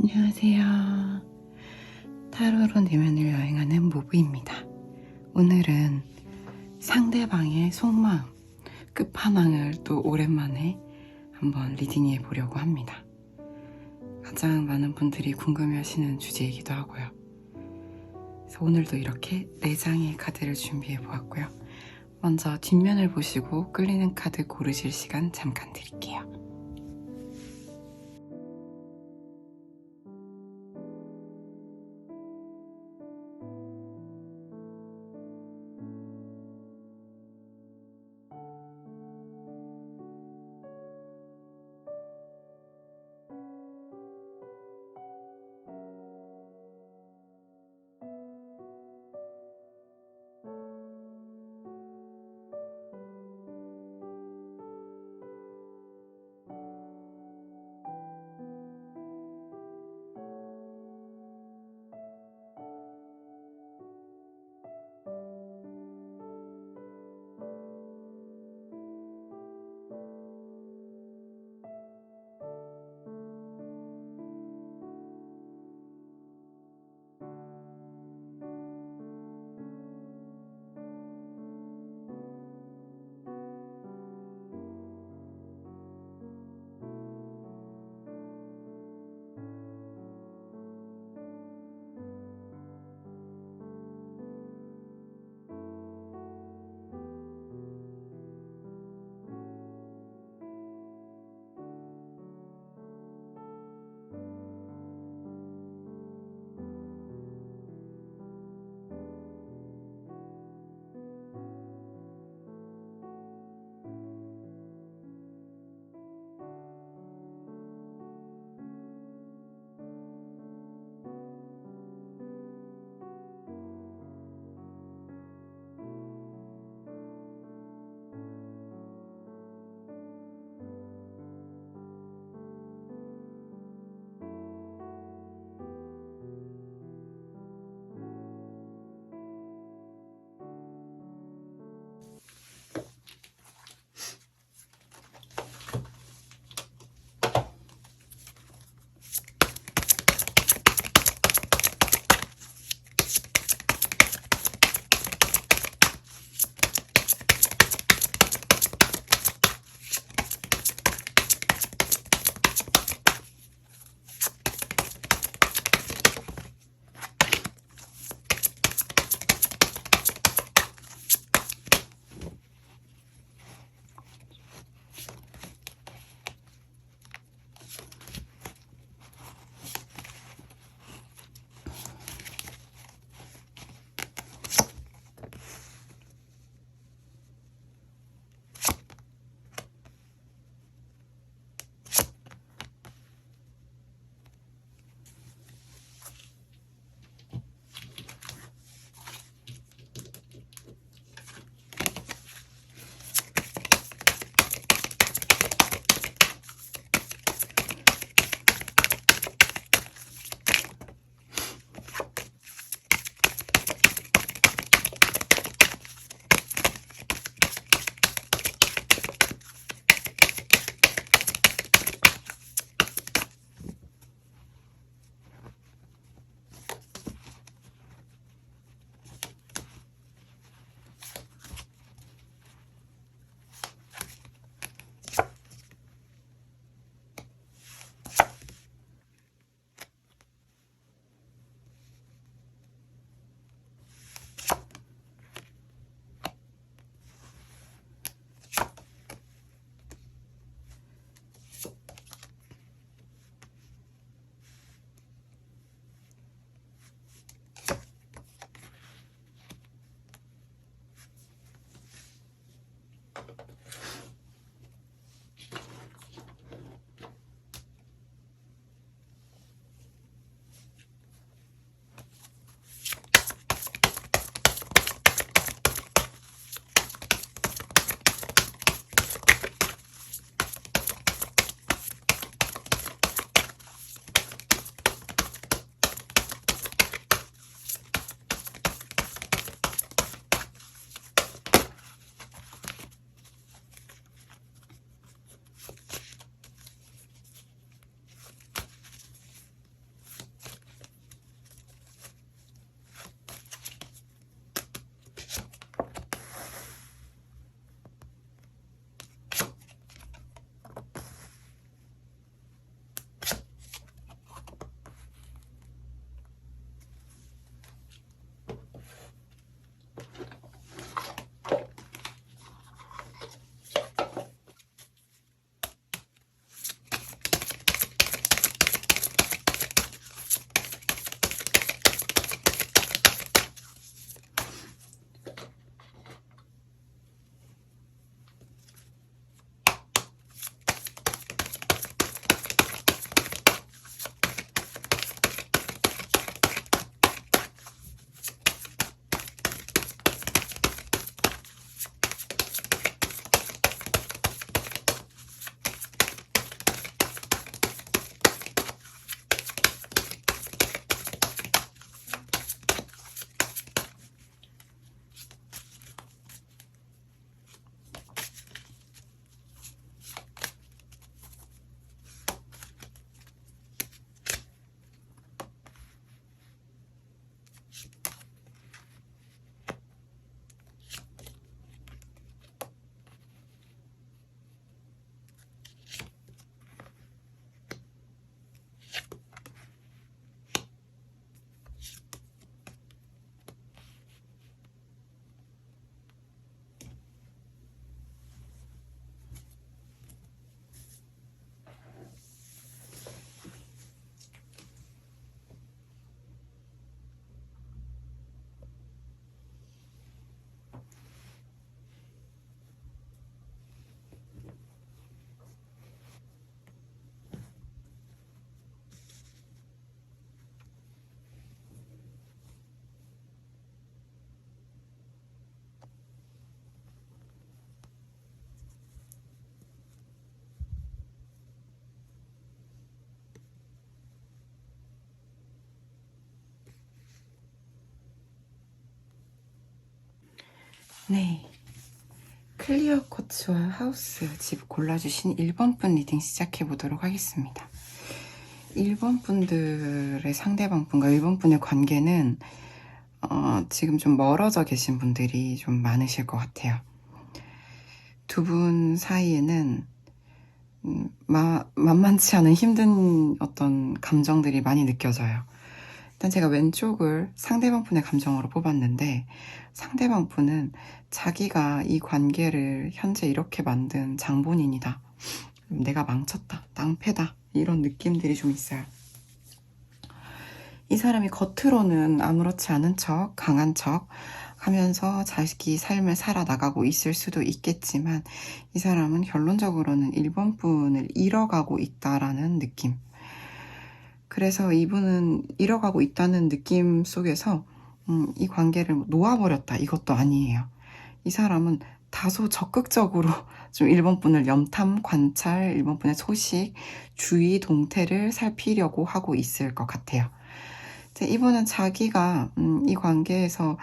안녕하세요. 타로로 내면을 여행하는 모브입니다. 오늘은 상대방의 속마음, 끝판왕을 또 오랜만에 한번 리딩해 보려고 합니다. 가장 많은 분들이 궁금해하시는 주제이기도 하고요. 그래서 오늘도 이렇게 4장의 카드를 준비해 보았고요. 먼저 뒷면을 보시고 끌리는 카드 고르실 시간 잠깐 드릴게요. 네, 클리어 코츠와 하우스 집 골라주신 1번 분 리딩 시작해 보도록 하겠습니다. 1번 분들의 상대방 분과 1번 분의 관계는 지금 좀 멀어져 계신 분들이 좀 많으실 것 같아요. 두 분 사이에는 만만치 않은 힘든 어떤 감정들이 많이 느껴져요. 일단 제가 왼쪽을 상대방 분의 감정으로 뽑았는데, 상대방 분은 자기가 이 관계를 현재 이렇게 만든 장본인이다, 내가 망쳤다, 낭패다, 이런 느낌들이 좀 있어요. 이 사람이 겉으로는 아무렇지 않은 척, 강한 척 하면서 자기 삶을 살아나가고 있을 수도 있겠지만, 이 사람은 결론적으로는 1번 분을 잃어가고 있다라는 느낌. 그래서 이분은 잃어가고 있다는 느낌 속에서 이 관계를 놓아버렸다, 이것도 아니에요. 이 사람은 다소 적극적으로 좀 1번 분을 염탐, 관찰, 1번 분의 소식, 주위 동태를 살피려고 하고 있을 것 같아요. 이분은 자기가 이 관계에서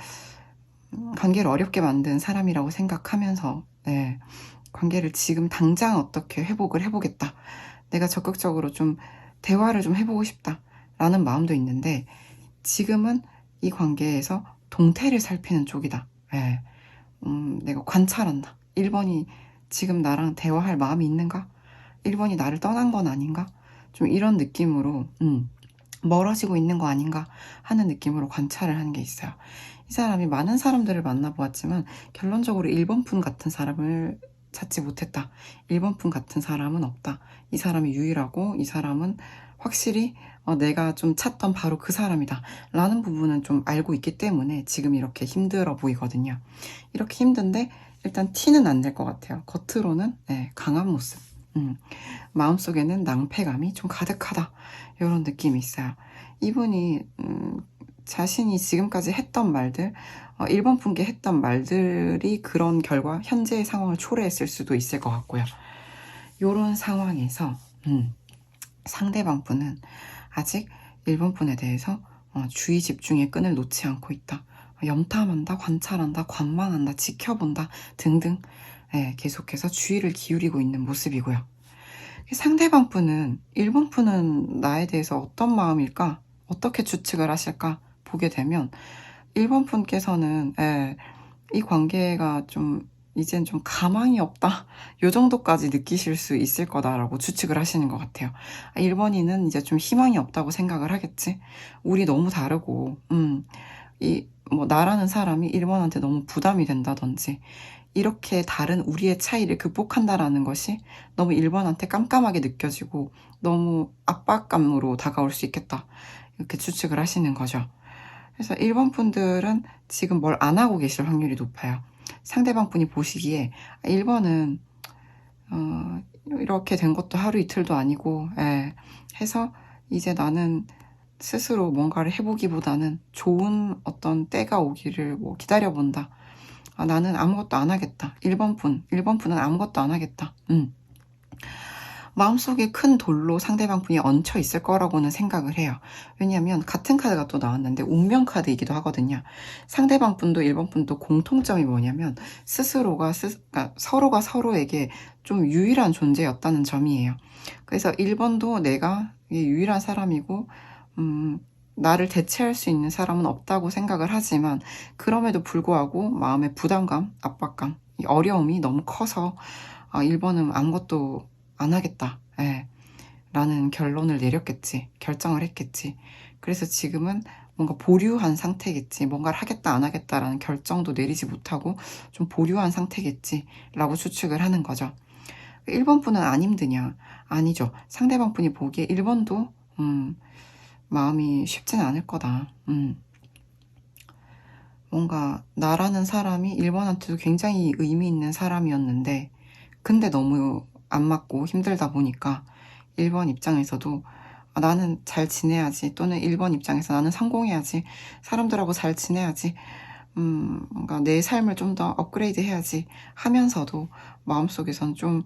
관계를 어렵게 만든 사람이라고 생각하면서, 네, 관계를 지금 당장 어떻게 회복을 해보겠다, 내가 적극적으로 좀 대화를 좀 해보고 싶다 라는 마음도 있는데, 지금은 이 관계에서 동태를 살피는 쪽이다. 네. 내가 관찰한다. 1번이 지금 나랑 대화할 마음이 있는가? 1번이 나를 떠난 건 아닌가? 좀 이런 느낌으로 멀어지고 있는 거 아닌가 하는 느낌으로 관찰을 하는 게 있어요. 이 사람이 많은 사람들을 만나보았지만 결론적으로 1번 분 같은 사람을 찾지 못했다. 1번 분 같은 사람은 없다. 이 사람이 유일하고, 이 사람은 확실히 내가 좀 찾던 바로 그 사람이다 라는 부분은 좀 알고 있기 때문에 지금 이렇게 힘들어 보이거든요. 이렇게 힘든데 일단 티는 안 낼 것 같아요. 겉으로는 강한 모습, 마음속에는 낭패감이 좀 가득하다, 이런 느낌이 있어요. 이분이 자신이 지금까지 했던 말들, 1번 분께 했던 말들이 그런 결과 현재의 상황을 초래했을 수도 있을 것 같고요. 이런 상황에서 상대방 분은 아직 1번 분에 대해서 주의 집중의 끈을 놓지 않고 있다. 염탐한다, 관찰한다, 관망한다, 지켜본다 등등, 계속해서 주의를 기울이고 있는 모습이고요. 상대방 분은 1번 분은 나에 대해서 어떤 마음일까? 어떻게 추측을 하실까? 보게 되면 1번 분께서는 이 관계가 좀 이젠 좀 가망이 없다, 요 정도까지 느끼실 수 있을 거다라고 추측을 하시는 것 같아요. 1번이는 이제 좀 희망이 없다고 생각을 하겠지. 우리 너무 다르고 나라는 사람이 1번한테 너무 부담이 된다든지, 이렇게 다른 우리의 차이를 극복한다라는 것이 너무 1번한테 깜깜하게 느껴지고 너무 압박감으로 다가올 수 있겠다, 이렇게 추측을 하시는 거죠. 그래서 1번 분들은 지금 뭘 안 하고 계실 확률이 높아요. 상대방 분이 보시기에 1번은 이렇게 된 것도 하루 이틀도 아니고, 해서 이제 나는 스스로 뭔가를 해보기보다는 좋은 어떤 때가 오기를 기다려본다. 나는 아무것도 안 하겠다. 1번 분은 아무것도 안 하겠다. 마음속에 큰 돌로 상대방 분이 얹혀 있을 거라고는 생각을 해요. 왜냐하면 같은 카드가 또 나왔는데 운명 카드이기도 하거든요. 상대방 분도 1번 분도 공통점이 뭐냐면 그러니까 서로가 서로에게 좀 유일한 존재였다는 점이에요. 그래서 1번도 내가 유일한 사람이고 나를 대체할 수 있는 사람은 없다고 생각을 하지만, 그럼에도 불구하고 마음의 부담감, 압박감, 어려움이 너무 커서 1번은 아무것도 안 하겠다, 라는 결론을 내렸겠지, 결정을 했겠지. 그래서 지금은 뭔가 보류한 상태겠지, 뭔가를 하겠다 안 하겠다라는 결정도 내리지 못하고 좀 보류한 상태겠지 라고 추측을 하는 거죠. 1번 분은 안 힘드냐? 아니죠. 상대방 분이 보기에 1번도 마음이 쉽지는 않을 거다. 뭔가 나라는 사람이 1번한테도 굉장히 의미 있는 사람이었는데, 근데 너무 안 맞고 힘들다 보니까 1번 입장에서도 나는 잘 지내야지, 또는 1번 입장에서 나는 성공해야지, 사람들하고 잘 지내야지, 뭔가 내 삶을 좀 더 업그레이드 해야지 하면서도 마음속에선 좀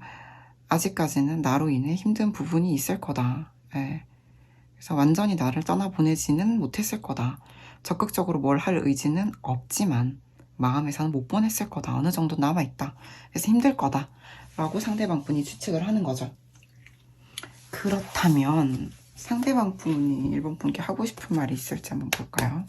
아직까지는 나로 인해 힘든 부분이 있을 거다. 그래서 완전히 나를 떠나보내지는 못했을 거다. 적극적으로 뭘 할 의지는 없지만 마음에서는 못 보냈을 거다. 어느 정도 남아있다. 그래서 힘들 거다. 라고 상대방 분이 추측을 하는 거죠. 그렇다면 상대방 분이 1번 분께 하고 싶은 말이 있을지 한번 볼까요?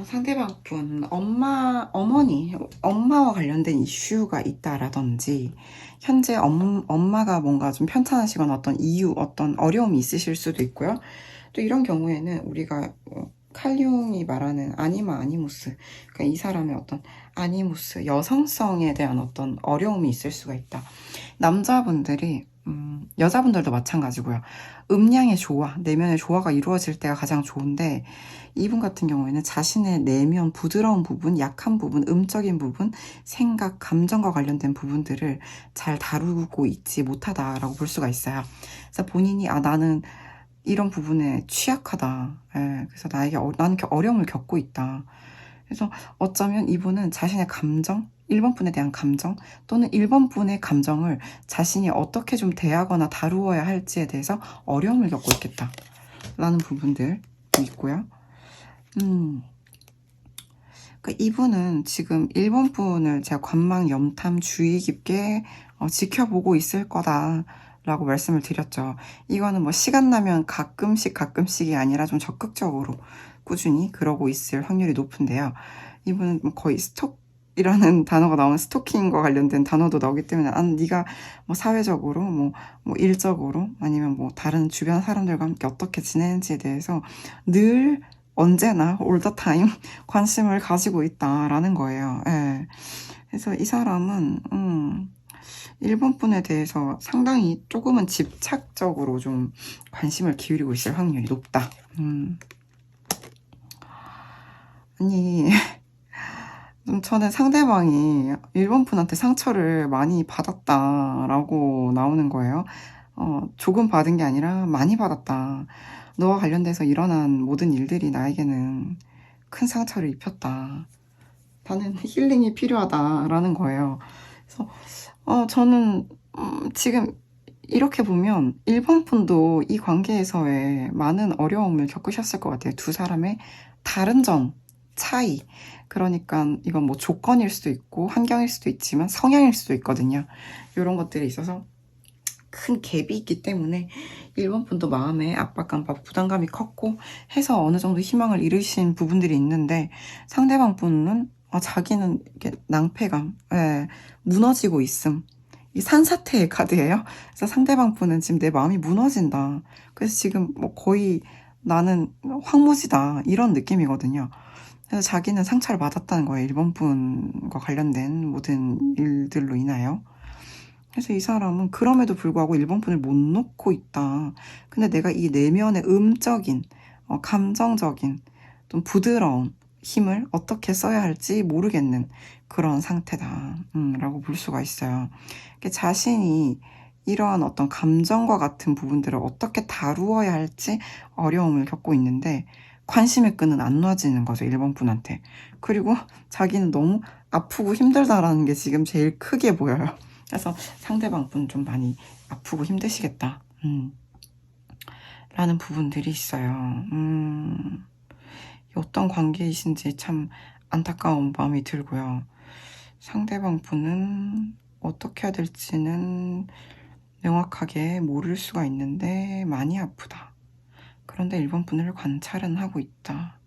상대방 분, 엄마와 관련된 이슈가 있다라든지, 현재 엄마가 뭔가 좀 편찮으시거나 어떤 이유, 어떤 어려움이 있으실 수도 있고요. 또 이런 경우에는 우리가 칼융이 말하는 아니마 아니무스, 그러니까 이 사람의 어떤 아니무스, 여성성에 대한 어떤 어려움이 있을 수가 있다. 남자분들이 여자분들도 마찬가지고요. 음량의 조화, 내면의 조화가 이루어질 때가 가장 좋은데, 이분 같은 경우에는 자신의 내면, 부드러운 부분, 약한 부분, 음적인 부분, 생각, 감정과 관련된 부분들을 잘 다루고 있지 못하다라고 볼 수가 있어요. 그래서 본인이 나는 이런 부분에 취약하다. 예, 그래서 나는 어려움을 겪고 있다. 그래서 어쩌면 이분은 자신의 감정, 1번 분에 대한 감정, 또는 1번 분의 감정을 자신이 어떻게 좀 대하거나 다루어야 할지에 대해서 어려움을 겪고 있겠다. 라는 부분들 있고요. 이분은 지금 1번 분을 제가 관망, 염탐, 주의 깊게 지켜보고 있을 거다. 라고 말씀을 드렸죠. 이거는 뭐 시간 나면 가끔씩이 아니라 좀 적극적으로 꾸준히 그러고 있을 확률이 높은데요. 이분은 거의 스톡이라는 단어가 나오는 스토킹과 관련된 단어도 나오기 때문에 네가 뭐 사회적으로 뭐 일적으로 아니면 뭐 다른 주변 사람들과 함께 어떻게 지내는지에 대해서 늘 언제나 all the time 관심을 가지고 있다라는 거예요. 예. 그래서 이 사람은 1번 분에 대해서 상당히 조금은 집착적으로 좀 관심을 기울이고 있을 확률이 높다. 아니 저는 상대방이 1번 분한테 상처를 많이 받았다라고 나오는 거예요. 조금 받은 게 아니라 많이 받았다. 너와 관련돼서 일어난 모든 일들이 나에게는 큰 상처를 입혔다. 나는 힐링이 필요하다라는 거예요. 그래서 저는 지금 이렇게 보면 1번 분도 이 관계에서의 많은 어려움을 겪으셨을 것 같아요. 두 사람의 다른 점, 차이. 그러니까 이건 뭐 조건일 수도 있고 환경일 수도 있지만 성향일 수도 있거든요. 이런 것들이 있어서 큰 갭이 있기 때문에 1번 분도 마음에 압박감과 부담감이 컸고 해서 어느 정도 희망을 잃으신 부분들이 있는데, 상대방 분은 자기는 이렇게 낭패감, 무너지고 있음. 이 산사태의 카드예요. 그래서 상대방 분은 지금 내 마음이 무너진다. 그래서 지금 뭐 거의 나는 황무지다. 이런 느낌이거든요. 그래서 자기는 상처를 받았다는 거예요. 1번 분과 관련된 모든 일들로 인하여. 그래서 이 사람은 그럼에도 불구하고 1번 분을 못 놓고 있다. 근데 내가 이 내면의 음적인, 감정적인, 좀 부드러운 힘을 어떻게 써야 할지 모르겠는 그런 상태다. 라고 볼 수가 있어요. 자신이 이러한 어떤 감정과 같은 부분들을 어떻게 다루어야 할지 어려움을 겪고 있는데, 관심의 끈은 안 놔지는 거죠, 1번 분한테. 그리고 자기는 너무 아프고 힘들다라는 게 지금 제일 크게 보여요. 그래서 상대방 분 좀 많이 아프고 힘드시겠다. 라는 부분들이 있어요. 어떤 관계이신지 참 안타까운 마음이 들고요. 상대방 분은 어떻게 해야 될지는 명확하게 모를 수가 있는데 많이 아프다. 그런데 1번 분을 관찰은 하고 있다.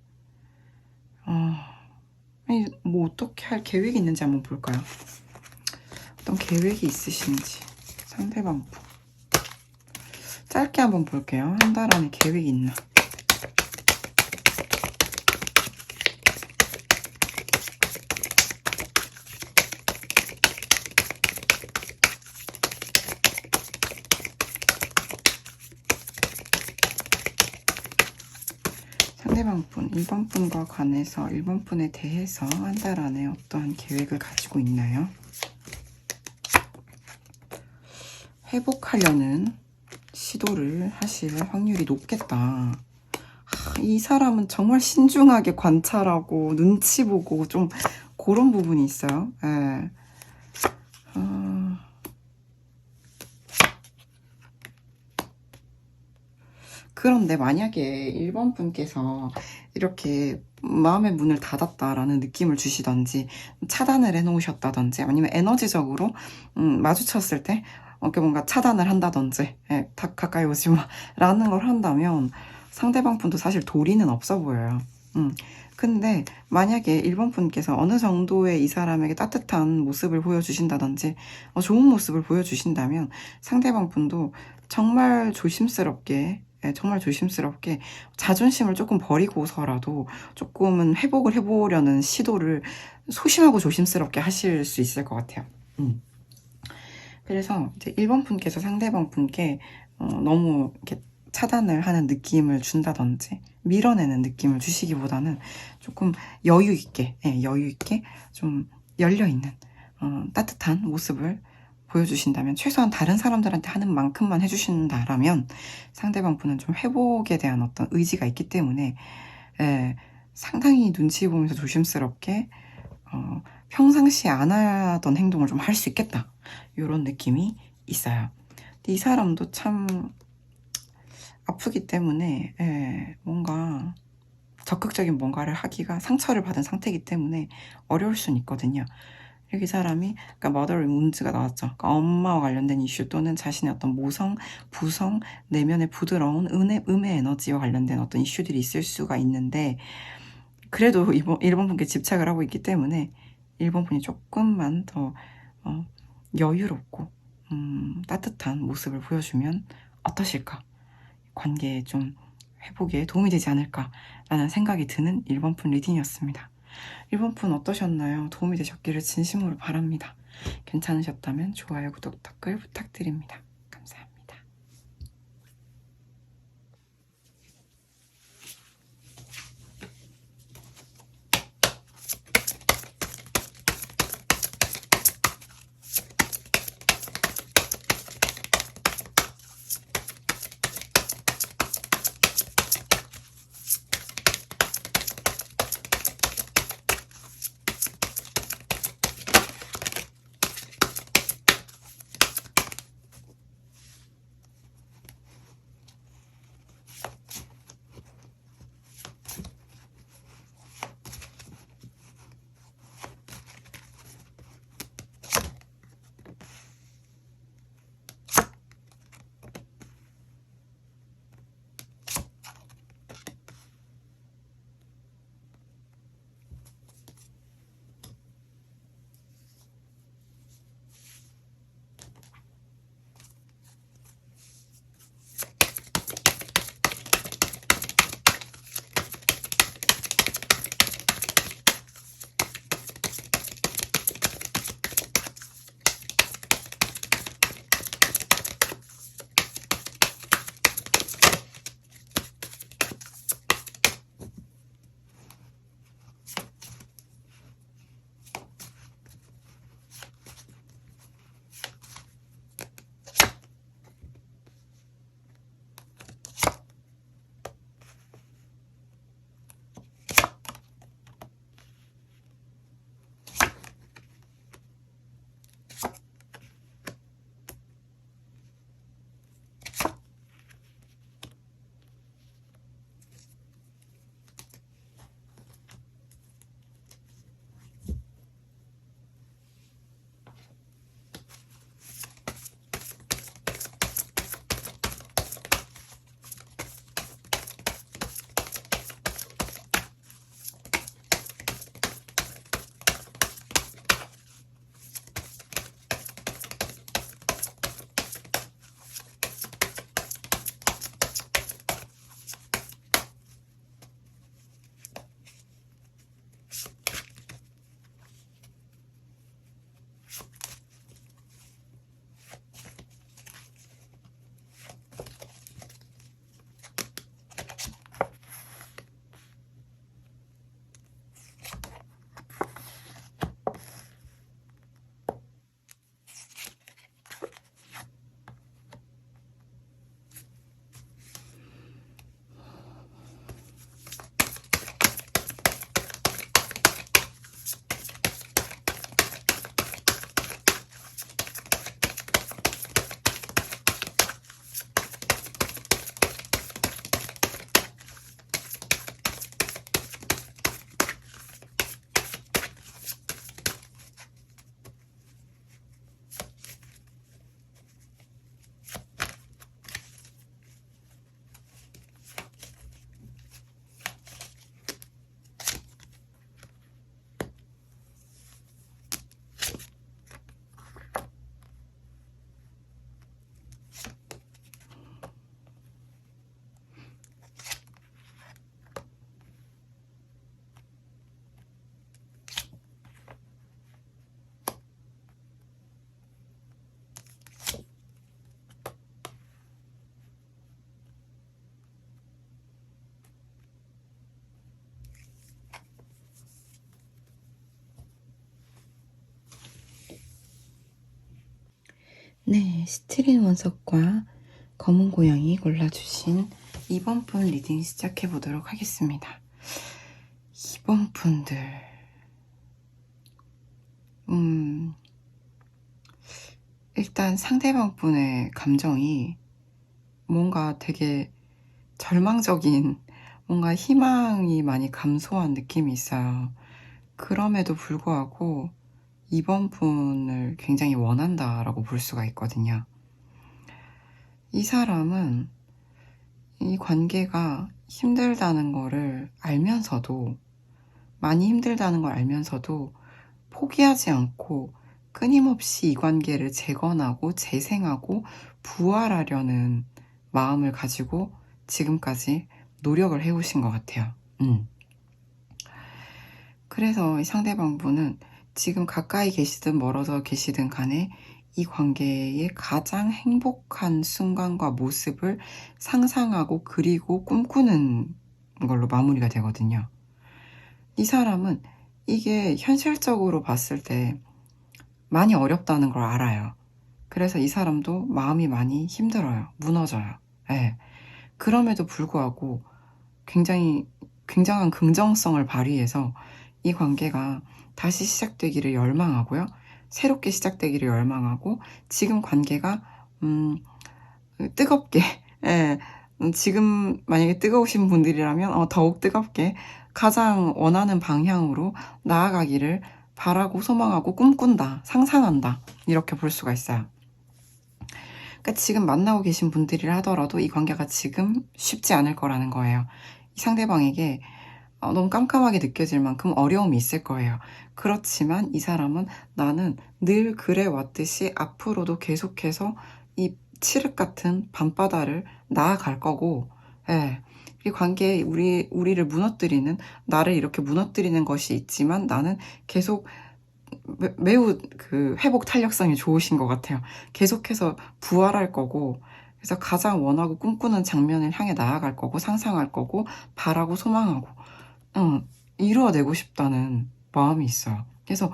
뭐 어떻게 할 계획이 있는지 한번 볼까요? 어떤 계획이 있으신지 상대방 분. 짧게 한번 볼게요. 한 달 안에 계획이 있나. 상대방 분, 1번 분과 관해서 1번 분에 대해서 한 달 안에 어떠한 계획을 가지고 있나요? 회복하려는 시도를 하실 확률이 높겠다. 이 사람은 정말 신중하게 관찰하고 눈치 보고 좀 그런 부분이 있어요. 예. 그런데 만약에 1번 분께서 이렇게 마음의 문을 닫았다라는 느낌을 주시던지 차단을 해놓으셨다든지 아니면 에너지적으로 마주쳤을 때 이렇게 뭔가 차단을 한다든지 다 가까이 오지 마 라는 걸 한다면 상대방 분도 사실 도리는 없어 보여요. 근데 만약에 1번 분께서 어느 정도의 이 사람에게 따뜻한 모습을 보여주신다든지 좋은 모습을 보여주신다면 상대방 분도 정말 조심스럽게 정말 조심스럽게 자존심을 조금 버리고서라도 조금은 회복을 해보려는 시도를 소심하고 조심스럽게 하실 수 있을 것 같아요. 그래서 이제 1번 분께서 상대방 분께 너무 이렇게 차단을 하는 느낌을 준다든지 밀어내는 느낌을 주시기보다는 조금 여유 있게 좀 열려있는 따뜻한 모습을 보여주신다면 최소한 다른 사람들한테 하는 만큼만 해주신다라면 상대방 분은 좀 회복에 대한 어떤 의지가 있기 때문에 상당히 눈치 보면서 조심스럽게 평상시에 안 하던 행동을 좀 할 수 있겠다 이런 느낌이 있어요. 근데 이 사람도 참 아프기 때문에 뭔가 적극적인 뭔가를 하기가 상처를 받은 상태이기 때문에 어려울 수는 있거든요. 이 사람이 그러니까 머더링 문즈가 나왔죠. 그러니까 엄마와 관련된 이슈 또는 자신의 어떤 모성, 부성, 내면의 부드러운 음의 에너지와 관련된 어떤 이슈들이 있을 수가 있는데 그래도 1번 분께 집착을 하고 있기 때문에 1번 분이 조금만 더 여유롭고 따뜻한 모습을 보여주면 어떠실까? 관계에 좀 회복에 도움이 되지 않을까라는 생각이 드는 1번 분 리딩이었습니다. 1번 분 어떠셨나요? 도움이 되셨기를 진심으로 바랍니다. 괜찮으셨다면 좋아요, 구독, 댓글 부탁드립니다. 감사합니다. 네, 시트린 원석과 검은 고양이 골라주신 2번 분 리딩 시작해 보도록 하겠습니다. 2번 분들, 일단 상대방 분의 감정이 뭔가 되게 절망적인, 뭔가 희망이 많이 감소한 느낌이 있어요. 그럼에도 불구하고 2번 분을 굉장히 원한다라고 볼 수가 있거든요. 이 사람은 이 관계가 힘들다는 거를 알면서도, 많이 힘들다는 걸 알면서도 포기하지 않고 끊임없이 이 관계를 재건하고 재생하고 부활하려는 마음을 가지고 지금까지 노력을 해오신 것 같아요. 그래서 이 상대방 분은 지금 가까이 계시든 멀어져 계시든 간에 이 관계의 가장 행복한 순간과 모습을 상상하고 그리고 꿈꾸는 걸로 마무리가 되거든요. 이 사람은 이게 현실적으로 봤을 때 많이 어렵다는 걸 알아요. 그래서 이 사람도 마음이 많이 힘들어요. 무너져요. 네. 그럼에도 불구하고 굉장한 긍정성을 발휘해서 이 관계가 다시 시작되기를 열망하고요. 새롭게 시작되기를 열망하고 지금 관계가 뜨겁게 예, 지금 만약에 뜨거우신 분들이라면 더욱 뜨겁게 가장 원하는 방향으로 나아가기를 바라고 소망하고 꿈꾼다, 상상한다 이렇게 볼 수가 있어요. 그러니까 지금 만나고 계신 분들이라 하더라도 이 관계가 지금 쉽지 않을 거라는 거예요. 이 상대방에게 너무 깜깜하게 느껴질 만큼 어려움이 있을 거예요. 그렇지만 이 사람은 나는 늘 그래 왔듯이 앞으로도 계속해서 이 칠흑 같은 밤바다를 나아갈 거고, 예. 이 관계에 우리를 무너뜨리는, 나를 이렇게 무너뜨리는 것이 있지만 나는 계속 매우 그 회복 탄력성이 좋으신 것 같아요. 계속해서 부활할 거고, 그래서 가장 원하고 꿈꾸는 장면을 향해 나아갈 거고, 상상할 거고, 바라고 소망하고, 이루어내고 싶다는 마음이 있어요. 그래서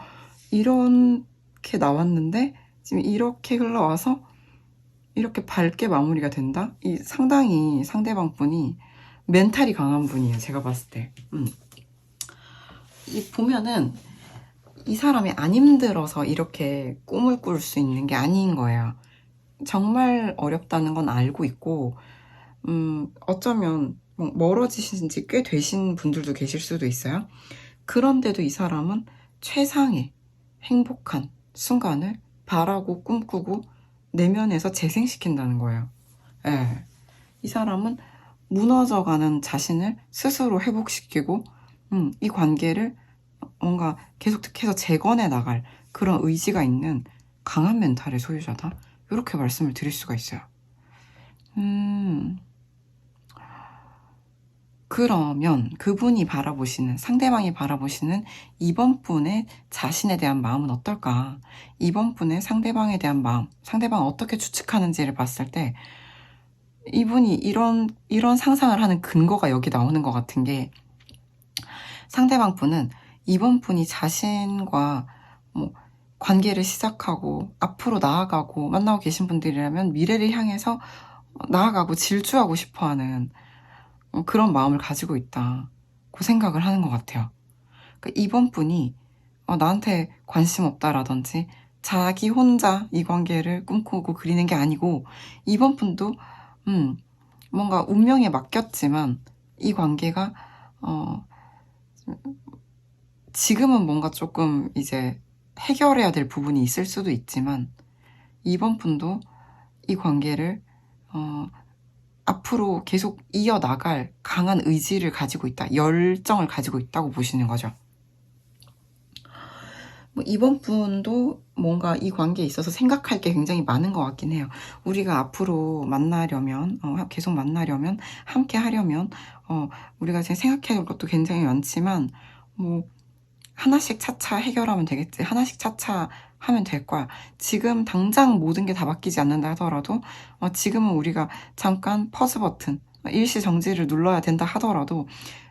이렇게 나왔는데 지금 이렇게 흘러와서 이렇게 밝게 마무리가 된다? 이 상당히 상대방 분이 멘탈이 강한 분이에요. 제가 봤을 때. 이 보면은 이 사람이 안 힘들어서 이렇게 꿈을 꿀 수 있는 게 아닌 거예요. 정말 어렵다는 건 알고 있고, 어쩌면 멀어지신 지 꽤 되신 분들도 계실 수도 있어요. 그런데도 이 사람은 최상의 행복한 순간을 바라고 꿈꾸고 내면에서 재생시킨다는 거예요. 예. 이 사람은 무너져가는 자신을 스스로 회복시키고, 이 관계를 뭔가 계속해서 재건해 나갈 그런 의지가 있는 강한 멘탈의 소유자다. 이렇게 말씀을 드릴 수가 있어요. 그러면 그분이 바라보시는, 상대방이 바라보시는 2번 분의 자신에 대한 마음은 어떨까? 2번 분의 상대방에 대한 마음, 상대방을 어떻게 추측하는지를 봤을 때 이분이 이런 상상을 하는 근거가 여기 나오는 것 같은 게, 상대방 분은 2번 분이 자신과 뭐 관계를 시작하고 앞으로 나아가고 만나고 계신 분들이라면 미래를 향해서 나아가고 질주하고 싶어하는 그런 마음을 가지고 있다고 생각을 하는 것 같아요. 그러니까 이번 분이 나한테 관심 없다라든지 자기 혼자 이 관계를 꿈꾸고 그리는 게 아니고, 이번 분도 뭔가 운명에 맡겼지만 이 관계가 지금은 뭔가 조금 이제 해결해야 될 부분이 있을 수도 있지만 이번 분도 이 관계를 앞으로 계속 이어나갈 강한 의지를 가지고 있다, 열정을 가지고 있다고 보시는 거죠. 이번 분도 뭔가 이 관계에 있어서 생각할 게 굉장히 많은 것 같긴 해요. 우리가 앞으로 만나려면, 계속 만나려면, 함께 하려면, 우리가 지금 생각해야 할 것도 굉장히 많지만, 하나씩 차차 해결하면 되겠지. 하나씩 차차 하면 될 거야. 지금 당장 모든 게 다 바뀌지 않는다 하더라도, 지금은 우리가 잠깐 퍼즈 버튼, 일시 정지를 눌러야 된다 하더라도,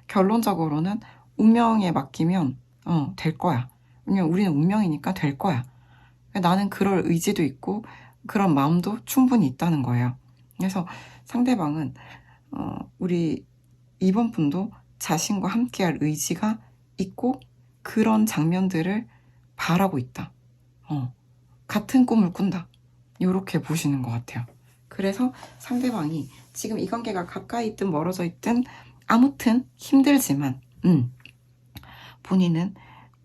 결론적으로는 운명에 맡기면, 될 거야. 왜냐면 우리는 운명이니까 될 거야. 나는 그럴 의지도 있고, 그런 마음도 충분히 있다는 거예요. 그래서 상대방은 우리 이번 분도 자신과 함께할 의지가 있고 그런 장면들을 바라고 있다. 같은 꿈을 꾼다. 요렇게 보시는 것 같아요. 그래서 상대방이 지금 이 관계가 가까이 있든 멀어져 있든 아무튼 힘들지만 본인은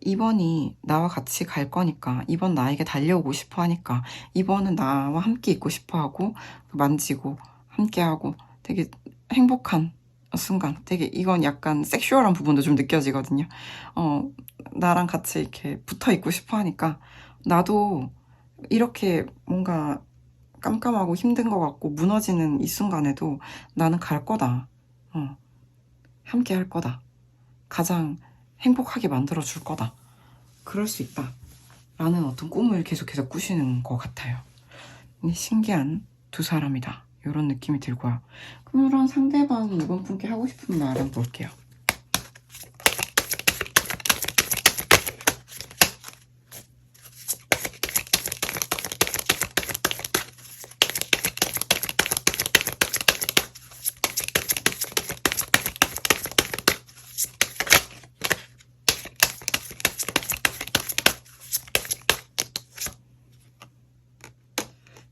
이번이 나와 같이 갈 거니까, 이번 나에게 달려오고 싶어 하니까, 이번은 나와 함께 있고 싶어 하고 만지고 함께하고 되게 행복한 순간, 되게 이건 약간 섹슈얼한 부분도 좀 느껴지거든요. 나랑 같이 이렇게 붙어 있고 싶어 하니까 나도 이렇게 뭔가 깜깜하고 힘든 것 같고 무너지는 이 순간에도 나는 갈 거다. 함께 할 거다. 가장 행복하게 만들어 줄 거다. 그럴 수 있다. 라는 어떤 꿈을 계속해서 꾸시는 것 같아요. 신기한 두 사람이다. 이런 느낌이 들고요. 그럼 상대방이 이번 분께 하고 싶은 말은 볼게요.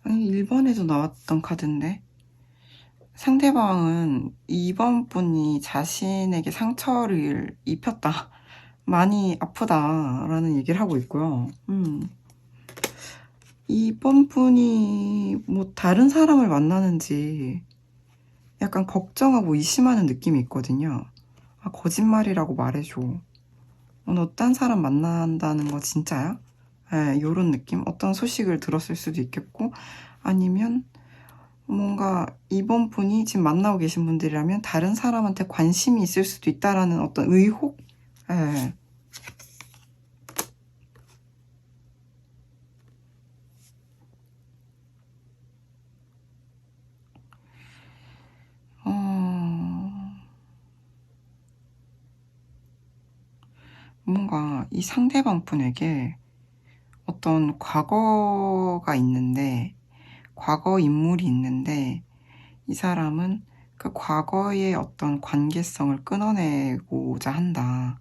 아니, 1번에도 나왔던 카드인데 상대방은 이번 분이 자신에게 상처를 입혔다. 많이 아프다라는 얘기를 하고 있고요. 이번 분이 뭐 다른 사람을 만나는지 약간 걱정하고 의심하는 느낌이 있거든요. 아, 거짓말이라고 말해줘. 너 딴 사람 만난다는 거 진짜야? 요런 느낌? 어떤 소식을 들었을 수도 있겠고, 아니면 뭔가 이번 분이 지금 만나고 계신 분들이라면 다른 사람한테 관심이 있을 수도 있다라는 어떤 의혹? 예. 뭔가 이 상대방 분에게 어떤 과거가 있는데, 과거 인물이 있는데, 이 사람은 그 과거의 어떤 관계성을 끊어내고자 한다.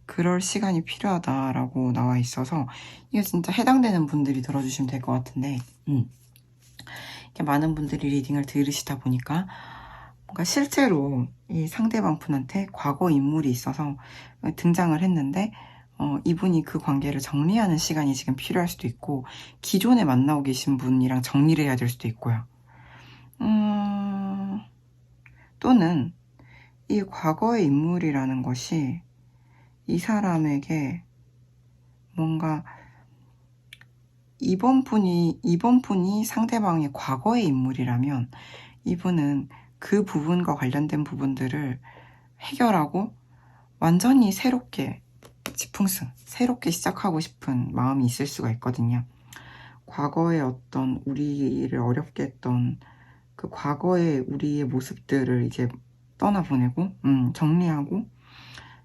그럴 시간이 필요하다라고 나와 있어서 이게 진짜 해당되는 분들이 들어주시면 될 것 같은데 이렇게 많은 분들이 리딩을 들으시다 보니까 뭔가 실제로 이 상대방 분한테 과거 인물이 있어서 등장을 했는데 이분이 그 관계를 정리하는 시간이 지금 필요할 수도 있고 기존에 만나고 계신 분이랑 정리를 해야 될 수도 있고요. 또는 이 과거의 인물이라는 것이 이 사람에게 뭔가 이번 분이 상대방의 과거의 인물이라면 이분은 그 부분과 관련된 부분들을 해결하고 완전히 새롭게 지풍승, 새롭게 시작하고 싶은 마음이 있을 수가 있거든요. 과거의 어떤 우리를 어렵게 했던 그 과거의 우리의 모습들을 이제 떠나보내고 정리하고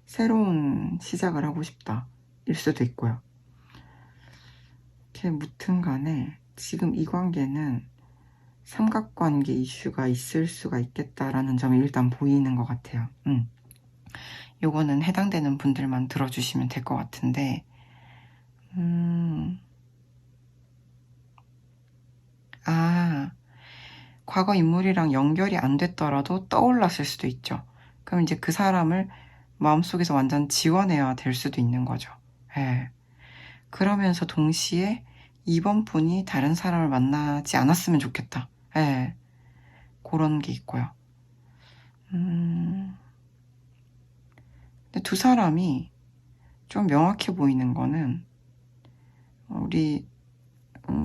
새로운 시작을 하고 싶다 일 수도 있고요. 이렇게 무튼 간에 지금 이 관계는 삼각관계 이슈가 있을 수가 있겠다라는 점이 일단 보이는 것 같아요. 요거는 해당되는 분들만 들어주시면 될 것 같은데 과거 인물이랑 연결이 안 됐더라도 떠올랐을 수도 있죠. 그럼 이제 그 사람을 마음속에서 완전 지워내야 될 수도 있는 거죠. 예. 그러면서 동시에 이번 분이 다른 사람을 만나지 않았으면 좋겠다. 예. 그런 게 있고요. 근데 두 사람이 좀 명확해 보이는 거는 우리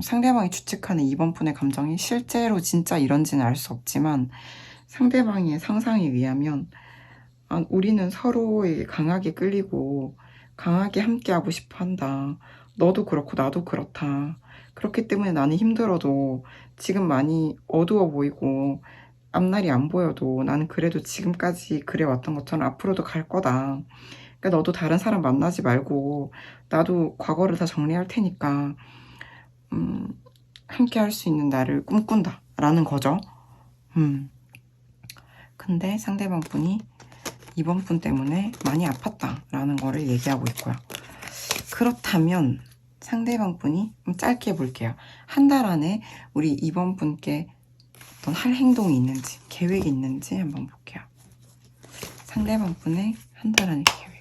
상대방이 추측하는 이번 분의 감정이 실제로 진짜 이런지는 알 수 없지만 상대방의 상상에 의하면 우리는 서로에게 강하게 끌리고 강하게 함께하고 싶어 한다. 너도 그렇고 나도 그렇다. 그렇기 때문에 나는 힘들어도 지금 많이 어두워 보이고 앞날이 안 보여도 나는 그래도 지금까지 그래왔던 것처럼 앞으로도 갈 거다. 그러니까 너도 다른 사람 만나지 말고 나도 과거를 다 정리할 테니까 함께 할 수 있는 날을 꿈꾼다 라는 거죠. 근데 상대방 분이 이번 분 때문에 많이 아팠다 라는 거를 얘기하고 있고요. 그렇다면 상대방 분이 짧게 볼게요. 한 달 안에 우리 이번 분께 어떤 할 행동이 있는지 계획이 있는지 한번 볼게요. 상대방 분의 한 달 안의 계획.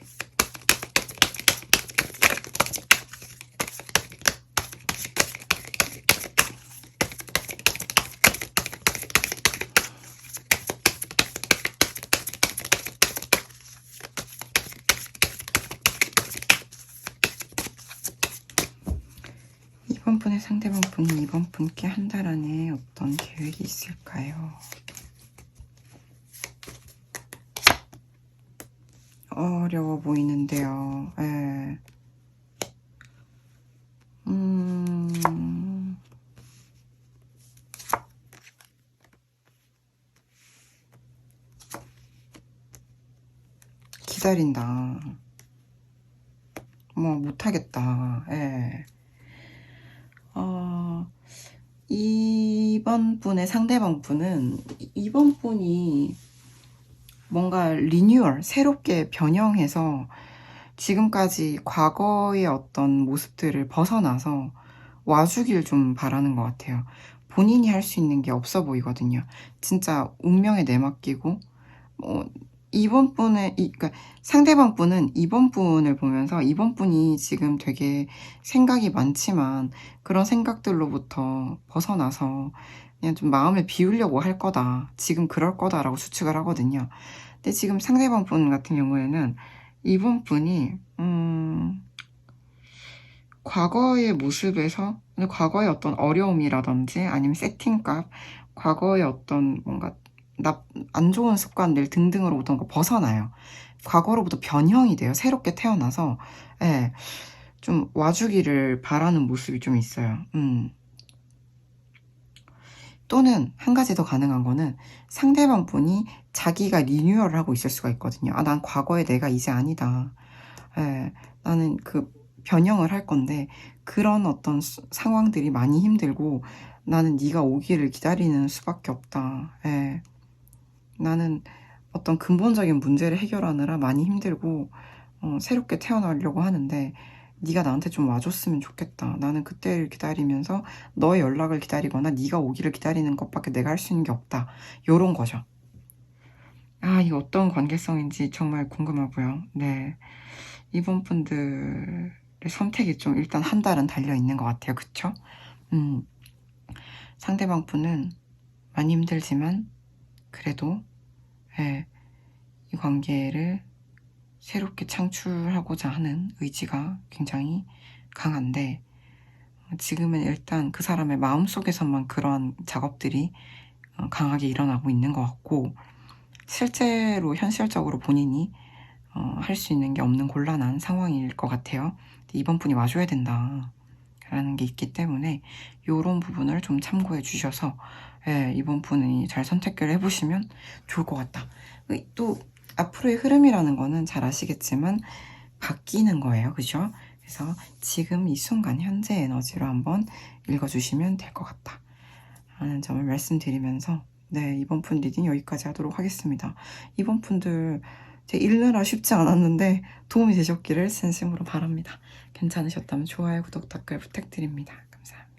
이번 분의 상대방 분이 이번 분께 한 달 안에 어떤 계획이 있을까요? 어려워 보이는데요. 예. 기다린다. 뭐 못하겠다. 예. 이번 분의 상대방 분은 이번 분이 뭔가 리뉴얼, 새롭게 변형해서 지금까지 과거의 어떤 모습들을 벗어나서 와주길 좀 바라는 것 같아요. 본인이 할 수 있는 게 없어 보이거든요. 진짜 운명에 내맡기고 이번 분의 그러니까 상대방 분은 이번 분을 보면서 이번 분이 지금 되게 생각이 많지만 그런 생각들로부터 벗어나서 그냥 좀 마음을 비우려고 할 거다. 지금 그럴 거다라고 추측을 하거든요. 근데 지금 상대방 분 같은 경우에는 이번 분이 과거의 모습에서 과거의 어떤 어려움이라든지 아니면 세팅값, 과거의 어떤 뭔가 안 좋은 습관들 등등으로부터 벗어나요. 과거로부터 변형이 돼요. 새롭게 태어나서 예, 좀 와주기를 바라는 모습이 좀 있어요. 또는 한 가지 더 가능한 거는 상대방 분이 자기가 리뉴얼을 하고 있을 수가 있거든요. 난 과거의 내가 이제 아니다. 예, 나는 그 변형을 할 건데 그런 어떤 상황들이 많이 힘들고 나는 네가 오기를 기다리는 수밖에 없다. 예, 나는 어떤 근본적인 문제를 해결하느라 많이 힘들고 새롭게 태어나려고 하는데 네가 나한테 좀 와줬으면 좋겠다. 나는 그때를 기다리면서 너의 연락을 기다리거나 네가 오기를 기다리는 것밖에 내가 할 수 있는 게 없다. 요런 거죠. 이거 어떤 관계성인지 정말 궁금하고요. 네, 이번 분들의 선택이 좀 일단 한 달은 달려있는 것 같아요. 그쵸? 상대방 분은 많이 힘들지만 그래도 예, 이 관계를 새롭게 창출하고자 하는 의지가 굉장히 강한데 지금은 일단 그 사람의 마음속에서만 그러한 작업들이 강하게 일어나고 있는 것 같고 실제로 현실적으로 본인이 할 수 있는 게 없는 곤란한 상황일 것 같아요. 이번 분이 와줘야 된다 라는 게 있기 때문에 이런 부분을 좀 참고해 주셔서 예, 이번 분이 잘 선택을 해보시면 좋을 것 같다. 또 앞으로의 흐름이라는 거는 잘 아시겠지만 바뀌는 거예요. 그죠? 그래서 지금 이 순간 현재 에너지로 한번 읽어주시면 될 것 같다 라는 점을 말씀드리면서 네, 이번 분 리딩 여기까지 하도록 하겠습니다. 이번 분들 제가 읽느라 쉽지 않았는데 도움이 되셨기를 진심으로 바랍니다. 괜찮으셨다면 좋아요, 구독, 댓글 부탁드립니다. 감사합니다.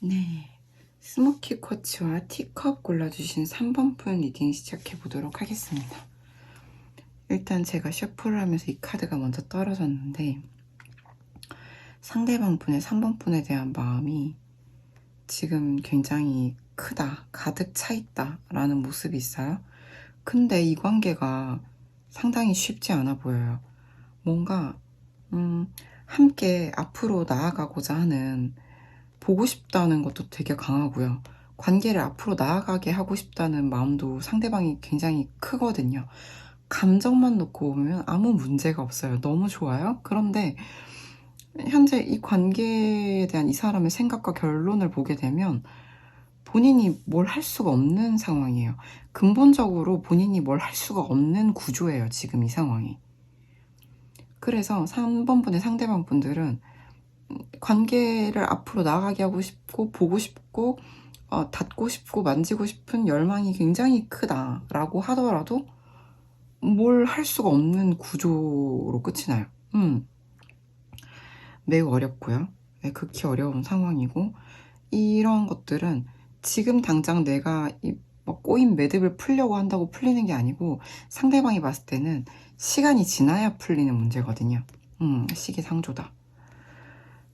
네. 스모키 쿼츠와 티컵 골라주신 3번 분 리딩 시작해 보도록 하겠습니다. 일단 제가 셔플을 하면서 이 카드가 먼저 떨어졌는데 상대방 분의 3번 분에 대한 마음이 지금 굉장히 크다, 가득 차 있다 라는 모습이 있어요. 근데 이 관계가 상당히 쉽지 않아 보여요. 뭔가 함께 앞으로 나아가고자 하는, 보고 싶다는 것도 되게 강하고요. 관계를 앞으로 나아가게 하고 싶다는 마음도 상대방이 굉장히 크거든요. 감정만 놓고 보면 아무 문제가 없어요. 너무 좋아요. 그런데 현재 이 관계에 대한 이 사람의 생각과 결론을 보게 되면 본인이 뭘 할 수가 없는 상황이에요. 근본적으로 본인이 뭘 할 수가 없는 구조예요. 지금 이 상황이. 그래서 3번 분의 상대방 분들은 관계를 앞으로 나아가게 하고 싶고 보고 싶고 닿고 싶고 만지고 싶은 열망이 굉장히 크다라고 하더라도 뭘 할 수가 없는 구조로 끝이 나요. 매우 어렵고요. 네, 극히 어려운 상황이고, 이런 것들은 지금 당장 내가 꼬인 매듭을 풀려고 한다고 풀리는 게 아니고 상대방이 봤을 때는 시간이 지나야 풀리는 문제거든요. 시기상조다.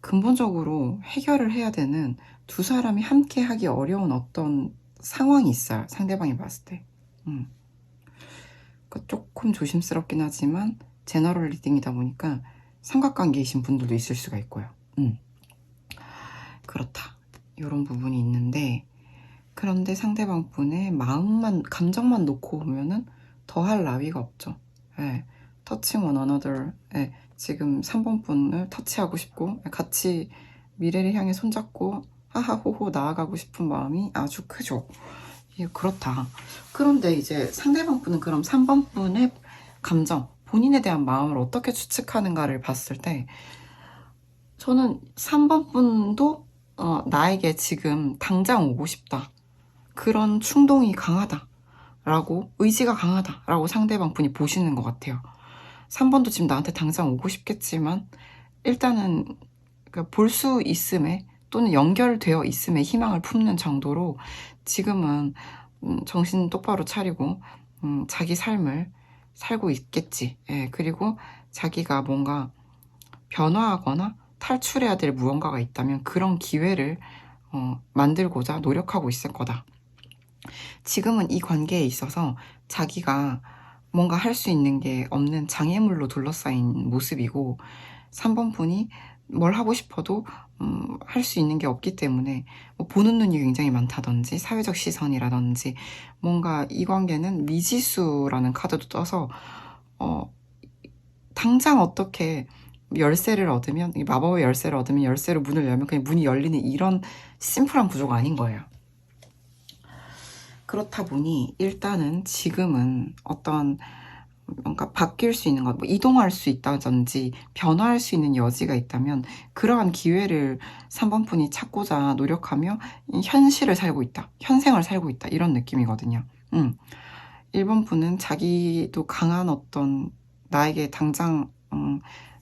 근본적으로 해결을 해야 되는, 두 사람이 함께 하기 어려운 어떤 상황이 있어요. 상대방이 봤을 때. 그러니까 조금 조심스럽긴 하지만 제너럴 리딩이다 보니까 삼각관계이신 분들도 있을 수가 있고요. 그렇다. 이런 부분이 있는데, 그런데 상대방 분의 마음만, 감정만 놓고 보면은 더할 나위가 없죠. 예. 터칭 원 어너더. 예. 지금 3번 분을 터치하고 싶고 같이 미래를 향해 손잡고 하하호호 나아가고 싶은 마음이 아주 크죠. 예, 그렇다. 그런데 이제 상대방 분은 그럼 3번 분의 감정, 본인에 대한 마음을 어떻게 추측하는가를 봤을 때 저는 3번 분도 나에게 지금 당장 오고 싶다, 그런 충동이 강하다 라고, 의지가 강하다 라고 상대방 분이 보시는 것 같아요. 3번도 지금 나한테 당장 오고 싶겠지만 일단은 볼 수 있음에, 또는 연결되어 있음에 희망을 품는 정도로 지금은 정신 똑바로 차리고 자기 삶을 살고 있겠지. 예, 그리고 자기가 뭔가 변화하거나 탈출해야 될 무언가가 있다면 그런 기회를 만들고자 노력하고 있을 거다. 지금은 이 관계에 있어서 자기가 뭔가 할 수 있는 게 없는 장애물로 둘러싸인 모습이고, 3번 분이 뭘 하고 싶어도 할 수 있는 게 없기 때문에 뭐 보는 눈이 굉장히 많다든지 사회적 시선이라든지, 뭔가 이 관계는 미지수라는 카드도 떠서 당장 어떻게 열쇠를 얻으면, 마법의 열쇠를 얻으면 열쇠로 문을 열면 그냥 문이 열리는 이런 심플한 구조가 아닌 거예요. 그렇다 보니 일단은 지금은 어떤 뭔가 바뀔 수 있는 것, 뭐 이동할 수 있다든지 변화할 수 있는 여지가 있다면 그러한 기회를 3번 분이 찾고자 노력하며 현실을 살고 있다, 현생을 살고 있다, 이런 느낌이거든요. 1번 분은 자기도 강한 어떤, 나에게 당장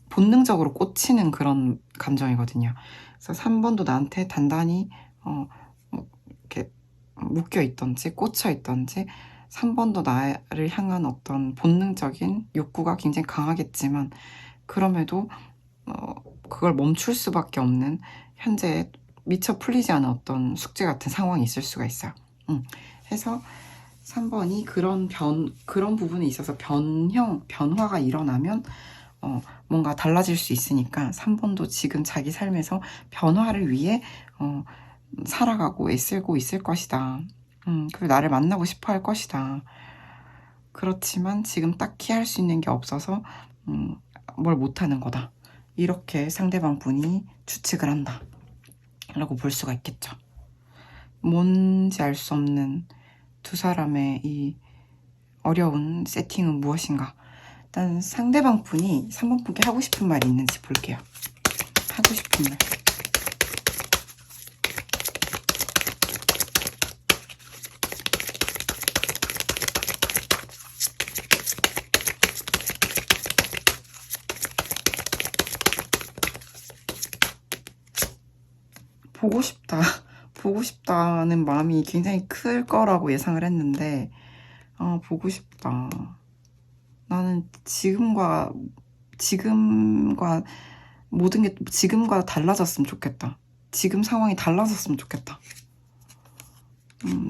본능적으로 꽂히는 그런 감정이거든요. 그래서 3번도 나한테 단단히 이렇게 묶여 있던지 꽂혀 있던지, 3번도 나를 향한 어떤 본능적인 욕구가 굉장히 강하겠지만 그럼에도 그걸 멈출 수밖에 없는, 현재 미처 풀리지 않은 어떤 숙제 같은 상황이 있을 수가 있어요. 해서 3번이 그런 부분에 있어서 변화가 일어나면 뭔가 달라질 수 있으니까 3번도 지금 자기 삶에서 변화를 위해 살아가고 애쓰고 있을 것이다. 그리고 나를 만나고 싶어 할 것이다. 그렇지만 지금 딱히 할 수 있는 게 없어서 뭘 못하는 거다. 이렇게 상대방 분이 추측을 한다 라고 볼 수가 있겠죠. 뭔지 알 수 없는 두 사람의 이 어려운 세팅은 무엇인가. 일단 상대방 분이 3번 분께 하고 싶은 말이 있는지 볼게요. 하고 싶은 말. 보고 싶다. 보고 싶다는 마음이 굉장히 클 거라고 예상을 했는데, 보고 싶다. 나는 지금과 모든 게 지금과 달라졌으면 좋겠다. 지금 상황이 달라졌으면 좋겠다.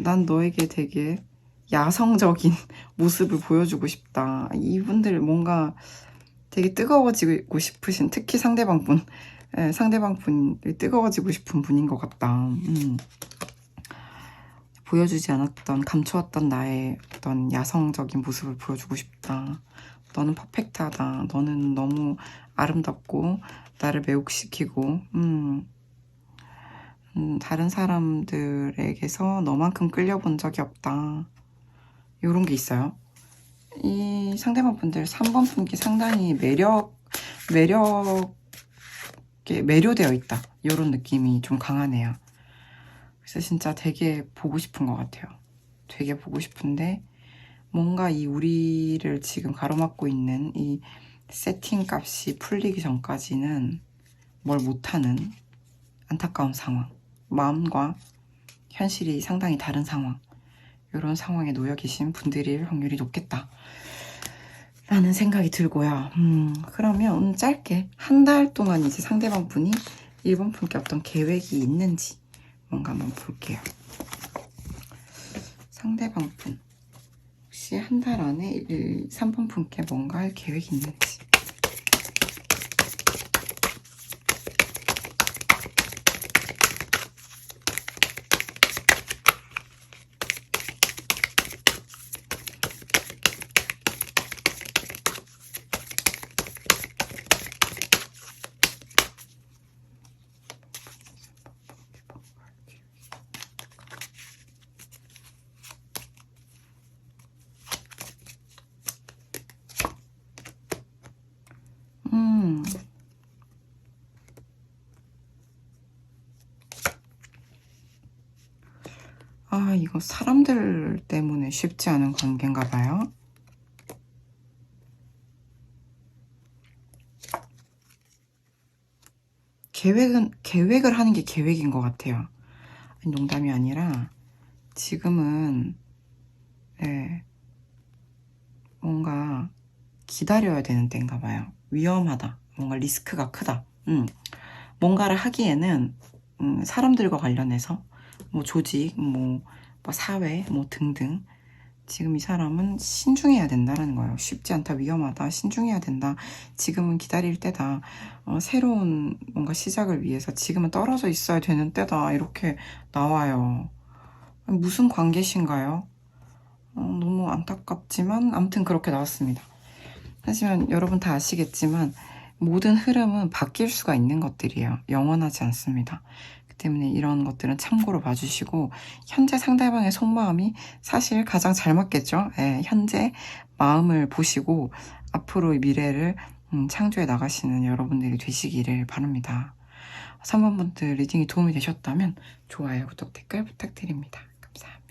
난 너에게 되게 야성적인 모습을 보여주고 싶다. 이분들 뭔가 되게 뜨거워지고 싶으신, 특히 상대방분, 상대방분이 뜨거워지고 싶은 분인 것 같다. 보여주지 않았던, 감추었던 나의 어떤 야성적인 모습을 보여주고 싶다. 너는 퍼펙트하다. 너는 너무 아름답고 나를 매혹시키고 다른 사람들에게서 너만큼 끌려본 적이 없다. 이런 게 있어요. 이 상대방 분들 3번 분께 상당히 매료되어 있다. 이런 느낌이 좀 강하네요. 그래서 진짜 되게 보고 싶은 것 같아요. 되게 보고 싶은데 뭔가 이 우리를 지금 가로막고 있는 이 세팅 값이 풀리기 전까지는 뭘 못하는 안타까운 상황, 마음과 현실이 상당히 다른 상황, 이런 상황에 놓여 계신 분들일 확률이 높겠다 라는 생각이 들고요. 그러면 짧게 한 달 동안 이제 상대방 분이 1번 분께 어떤 계획이 있는지 뭔가 한번 볼게요. 상대방 분 혹시 한 달 안에 3번 분께 뭔가 할 계획이 있는지. 이거 사람들 때문에 쉽지 않은 관계인가 봐요. 계획을 하는 게 계획인 것 같아요. 농담이 아니라 지금은 뭔가 기다려야 되는 때인가 봐요. 위험하다. 뭔가 리스크가 크다. 뭔가를 하기에는 사람들과 관련해서 뭐 조직, 뭐 사회, 뭐 등등 지금 이 사람은 신중해야 된다는 거예요. 쉽지 않다, 위험하다, 신중해야 된다. 지금은 기다릴 때다. 새로운 뭔가 시작을 위해서 지금은 떨어져 있어야 되는 때다. 이렇게 나와요. 무슨 관계신가요? 너무 안타깝지만 아무튼 그렇게 나왔습니다. 하지만 여러분 다 아시겠지만 모든 흐름은 바뀔 수가 있는 것들이에요. 영원하지 않습니다. 그 때문에 이런 것들은 참고로 봐주시고 현재 상대방의 속마음이 사실 가장 잘 맞겠죠. 현재 마음을 보시고 앞으로의 미래를 창조해 나가시는 여러분들이 되시기를 바랍니다. 3번 분들 리딩이 도움이 되셨다면 좋아요, 구독, 댓글 부탁드립니다. 감사합니다.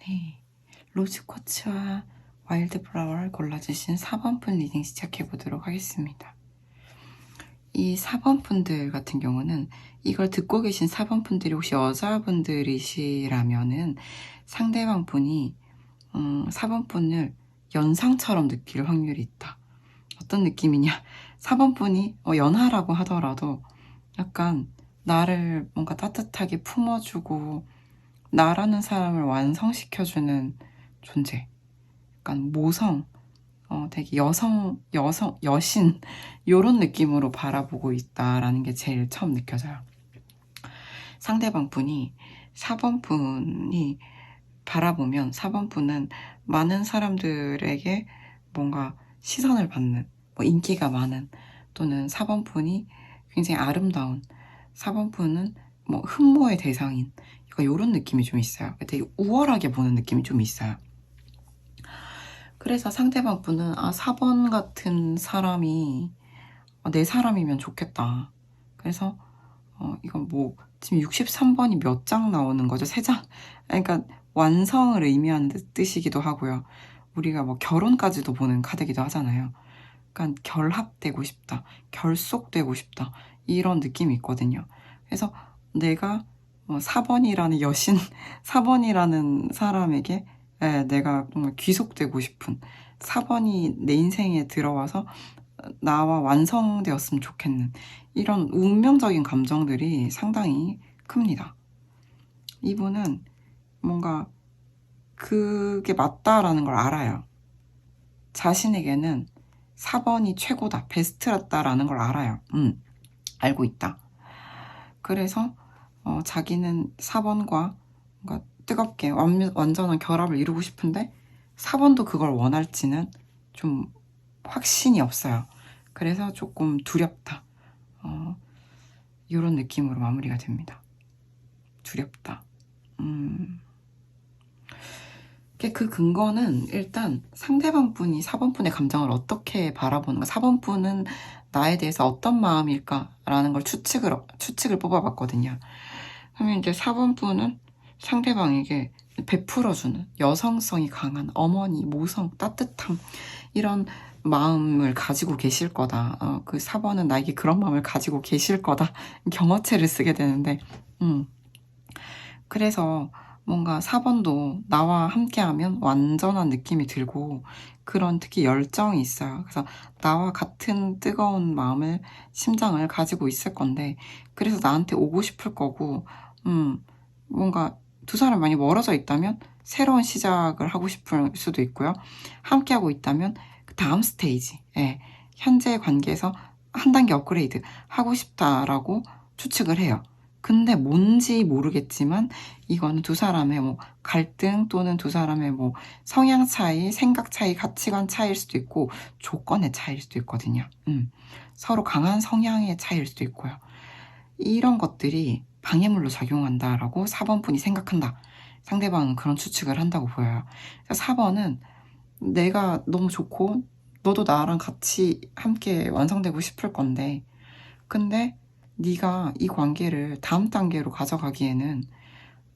네, 로즈쿼츠와 와일드플라워를 골라주신 4번 분 리딩 시작해보도록 하겠습니다. 이 4번 분들 같은 경우는 이걸 듣고 계신 4번 분들이 혹시 여자분들이시라면은 상대방 분이 4번 분을 연상처럼 느낄 확률이 있다. 어떤 느낌이냐? 4번 분이 연하라고 하더라도 약간 나를 뭔가 따뜻하게 품어주고 나라는 사람을 완성시켜주는 존재. 약간 모성, 되게 여신, 요런 느낌으로 바라보고 있다라는 게 제일 처음 느껴져요. 상대방 분이 4번 분이 바라보면 4번 분은 많은 사람들에게 뭔가 시선을 받는, 뭐 인기가 많은, 또는 4번 분이 굉장히 아름다운, 4번 분은 뭐 흠모의 대상인, 이런 느낌이 좀 있어요. 되게 우월하게 보는 느낌이 좀 있어요. 그래서 상대방 분은 4번 같은 사람이 내 사람이면 좋겠다. 그래서 이건 뭐 지금 63번이 몇 장 나오는 거죠? 3장? 그러니까 완성을 의미하는 뜻이기도 하고요. 우리가 뭐 결혼까지도 보는 카드기도 하잖아요. 그러니까 결합되고 싶다, 결속되고 싶다, 이런 느낌이 있거든요. 그래서 내가 4번이라는 여신, 4번이라는 사람에게 내가 정말 귀속되고 싶은, 4번이 내 인생에 들어와서 나와 완성되었으면 좋겠는 이런 운명적인 감정들이 상당히 큽니다. 이분은 뭔가 그게 맞다라는 걸 알아요. 자신에게는 4번이 최고다, 베스트였다라는 걸 알아요. 알고 있다. 그래서 자기는 4번과 뭔가 뜨겁게 완전한 결합을 이루고 싶은데 4번도 그걸 원할지는 좀 확신이 없어요. 그래서 조금 두렵다. 이런 느낌으로 마무리가 됩니다. 두렵다. 그 근거는 일단 상대방 분이 4번 분의 감정을 어떻게 바라보는가, 4번 분은 나에 대해서 어떤 마음일까라는 걸 추측을 뽑아봤거든요. 그러면 이제 4번 분은 상대방에게 베풀어주는 여성성이 강한 어머니, 모성, 따뜻함, 이런 마음을 가지고 계실 거다. 그 4번은 나에게 그런 마음을 가지고 계실 거다. 경어체를 쓰게 되는데, 그래서 뭔가 4번도 나와 함께하면 완전한 느낌이 들고 그런 특히 열정이 있어요. 그래서 나와 같은 뜨거운 마음을, 심장을 가지고 있을 건데, 그래서 나한테 오고 싶을 거고, 뭔가 두 사람 많이 멀어져 있다면 새로운 시작을 하고 싶을 수도 있고요. 함께하고 있다면 그 다음 스테이지, 현재 관계에서 한 단계 업그레이드 하고 싶다라고 추측을 해요. 근데 뭔지 모르겠지만 이거는 두 사람의 뭐 갈등, 또는 두 사람의 뭐 성향 차이, 생각 차이, 가치관 차이일 수도 있고 조건의 차이일 수도 있거든요. 서로 강한 성향의 차이일 수도 있고요. 이런 것들이 방해물로 작용한다라고 4번 분이 생각한다. 상대방은 그런 추측을 한다고 보여요. 4번은 내가 너무 좋고 너도 나랑 같이 함께 완성되고 싶을 건데, 근데 네가 이 관계를 다음 단계로 가져가기에는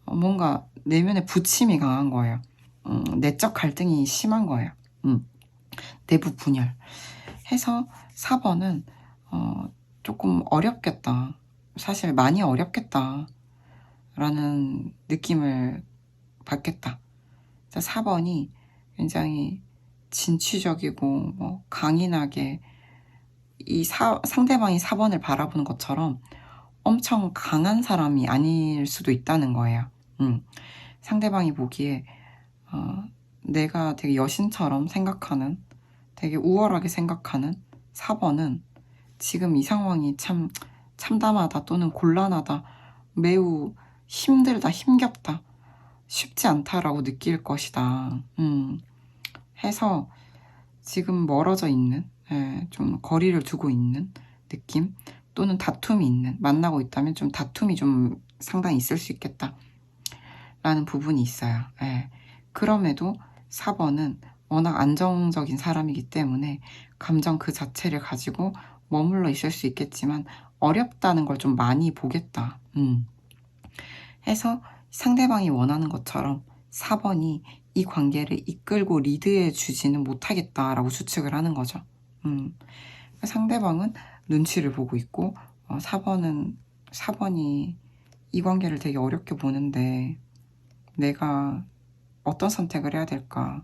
뭔가 내면에 부침이 강한 거예요. 내적 갈등이 심한 거예요. 내부 분열. 해서 4번은 조금 어렵겠다. 사실 많이 어렵겠다. 라는 느낌을 받겠다. 4번이 굉장히 진취적이고 뭐 강인하게 상대방이 4번을 바라보는 것처럼 엄청 강한 사람이 아닐 수도 있다는 거예요. 상대방이 보기에 내가 되게 여신처럼 생각하는, 되게 우월하게 생각하는 4번은 지금 이 상황이 참 참담하다, 또는 곤란하다, 매우 힘들다, 힘겹다, 쉽지 않다라고 느낄 것이다. 해서 지금 멀어져 있는, 좀 거리를 두고 있는 느낌, 또는 다툼이 있는, 만나고 있다면 좀 다툼이 좀 상당히 있을 수 있겠다 라는 부분이 있어요. 그럼에도 4번은 워낙 안정적인 사람이기 때문에 감정 그 자체를 가지고 머물러 있을 수 있겠지만 어렵다는 걸 좀 많이 보겠다. 해서 상대방이 원하는 것처럼 4번이 이 관계를 이끌고 리드해 주지는 못하겠다라고 추측을 하는 거죠. 상대방은 눈치를 보고 있고 4번이 이 관계를 되게 어렵게 보는데 내가 어떤 선택을 해야 될까?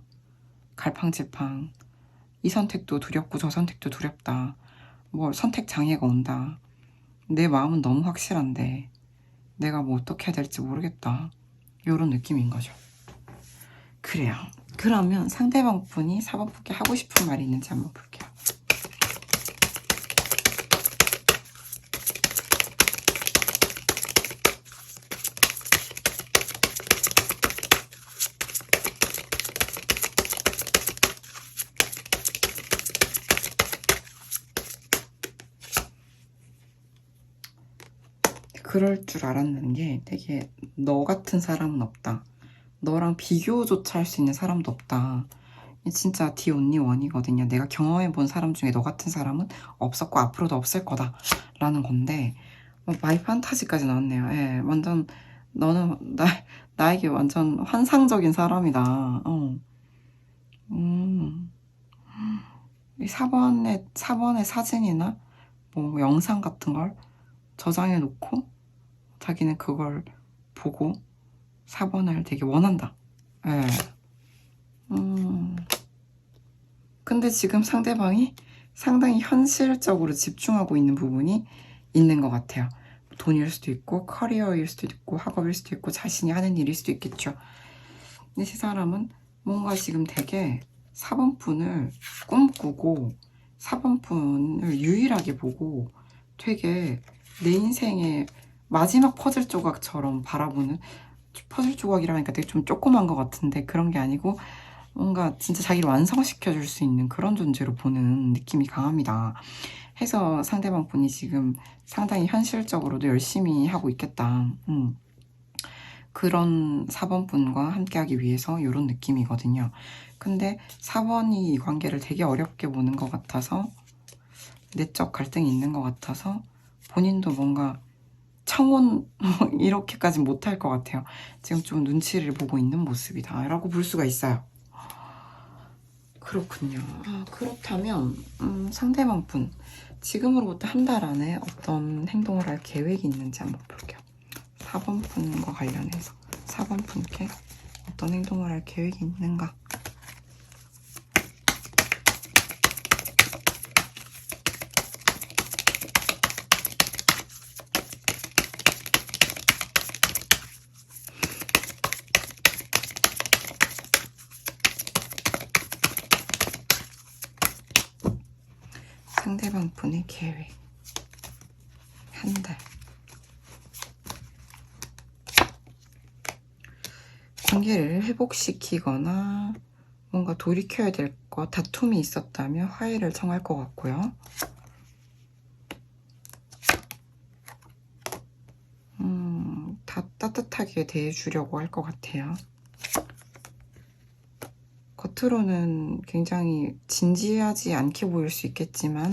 갈팡질팡. 이 선택도 두렵고 저 선택도 두렵다. 뭐 선택 장애가 온다. 내 마음은 너무 확실한데 내가 뭐 어떻게 해야 될지 모르겠다. 이런 느낌인 거죠. 그래요. 그러면 상대방 분이 4번 분께 하고 싶은 말이 있는지 한번 볼게요. 그럴 줄 알았는 게 되게 너 같은 사람은 없다. 너랑 비교조차 할 수 있는 사람도 없다. 진짜 the only one이거든요. 내가 경험해본 사람 중에 너 같은 사람은 없었고 앞으로도 없을 거다 라는 건데 마이 판타지까지 나왔네요. 예, 완전 너는 나에게 완전 환상적인 사람이다. 이 4번의 사진이나 뭐 영상 같은 걸 저장해 놓고 자기는 그걸 보고 4번을 되게 원한다. 예. 근데 지금 상대방이 상당히 현실적으로 집중하고 있는 부분이 있는 것 같아요. 돈일 수도 있고 커리어일 수도 있고 학업일 수도 있고 자신이 하는 일일 수도 있겠죠. 근데 이 사람은 뭔가 지금 되게 4번 분을 꿈꾸고 4번 분을 유일하게 보고 되게 내 인생의 마지막 퍼즐 조각처럼 바라보는, 퍼즐 조각이라니까 되게 좀 조그만 것 같은데 그런 게 아니고 뭔가 진짜 자기를 완성시켜줄 수 있는 그런 존재로 보는 느낌이 강합니다. 해서 상대방 분이 지금 상당히 현실적으로도 열심히 하고 있겠다. 그런 4번 분과 함께하기 위해서 이런 느낌이거든요. 근데 4번이 이 관계를 되게 어렵게 보는 것 같아서, 내적 갈등이 있는 것 같아서 본인도 뭔가 청혼 이렇게까지 못할 것 같아요. 지금 좀 눈치를 보고 있는 모습이다 라고 볼 수가 있어요. 그렇군요. 그렇다면 상대방 분 지금으로부터 한 달 안에 어떤 행동을 할 계획이 있는지 한번 볼게요. 4번 분과 관련해서 4번 분께 어떤 행동을 할 계획이 있는가. 상대방 분의 계획 한 달. 관계를 회복시키거나 뭔가 돌이켜야 될 것, 다툼이 있었다면 화해를 청할 것 같고요. 따뜻하게 대해주려고 할 것 같아요. 겉으로는 굉장히 진지하지 않게 보일 수 있겠지만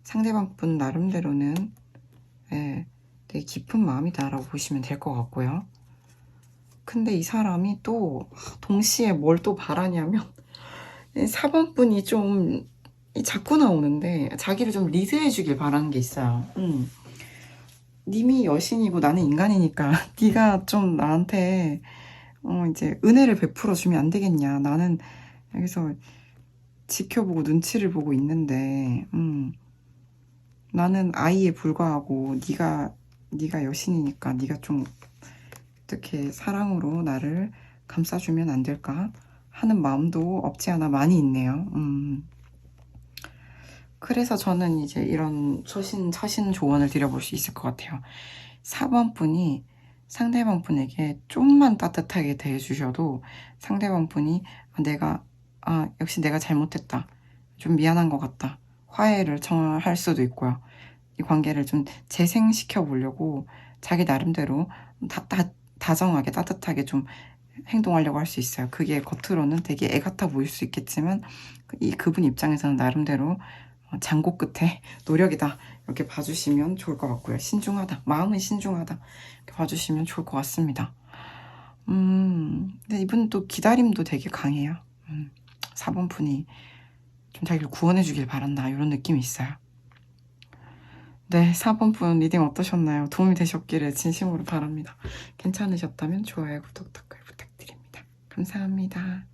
상대방 분 나름대로는 되게 깊은 마음이다라고 보시면 될 것 같고요. 근데 이 사람이 또 동시에 뭘 또 바라냐면 4번 분이 좀 자꾸 나오는데 자기를 좀 리드해 주길 바라는 게 있어요. 님이 여신이고 나는 인간이니까 네가 좀 나한테 이제 은혜를 베풀어 주면 안 되겠냐. 나는 여기서 지켜보고 눈치를 보고 있는데 나는 아이에 불과하고 네가 여신이니까 네가 좀 어떻게 사랑으로 나를 감싸주면 안 될까 하는 마음도 없지 않아 많이 있네요. 그래서 저는 이제 이런 처신 조언을 드려볼 수 있을 것 같아요. 4번 분이 상대방 분에게 좀만 따뜻하게 대해주셔도 상대방 분이 역시 내가 잘못했다. 좀 미안한 것 같다. 화해를 청할 수도 있고요. 이 관계를 좀 재생시켜 보려고 자기 나름대로 다정하게 따뜻하게 좀 행동하려고 할 수 있어요. 그게 겉으로는 되게 애 같아 보일 수 있겠지만 그분 입장에서는 나름대로 장고 끝에 노력이다 이렇게 봐주시면 좋을 것 같고요. 신중하다, 마음은 신중하다 이렇게 봐주시면 좋을 것 같습니다. 근데 근데 이분 또 기다림도 되게 강해요. 4번 분이 좀 자기를 구원해 주길 바란다 이런 느낌이 있어요. 네, 4번 분 리딩 어떠셨나요? 도움이 되셨기를 진심으로 바랍니다. 괜찮으셨다면 좋아요, 구독, 댓글 부탁드립니다. 감사합니다.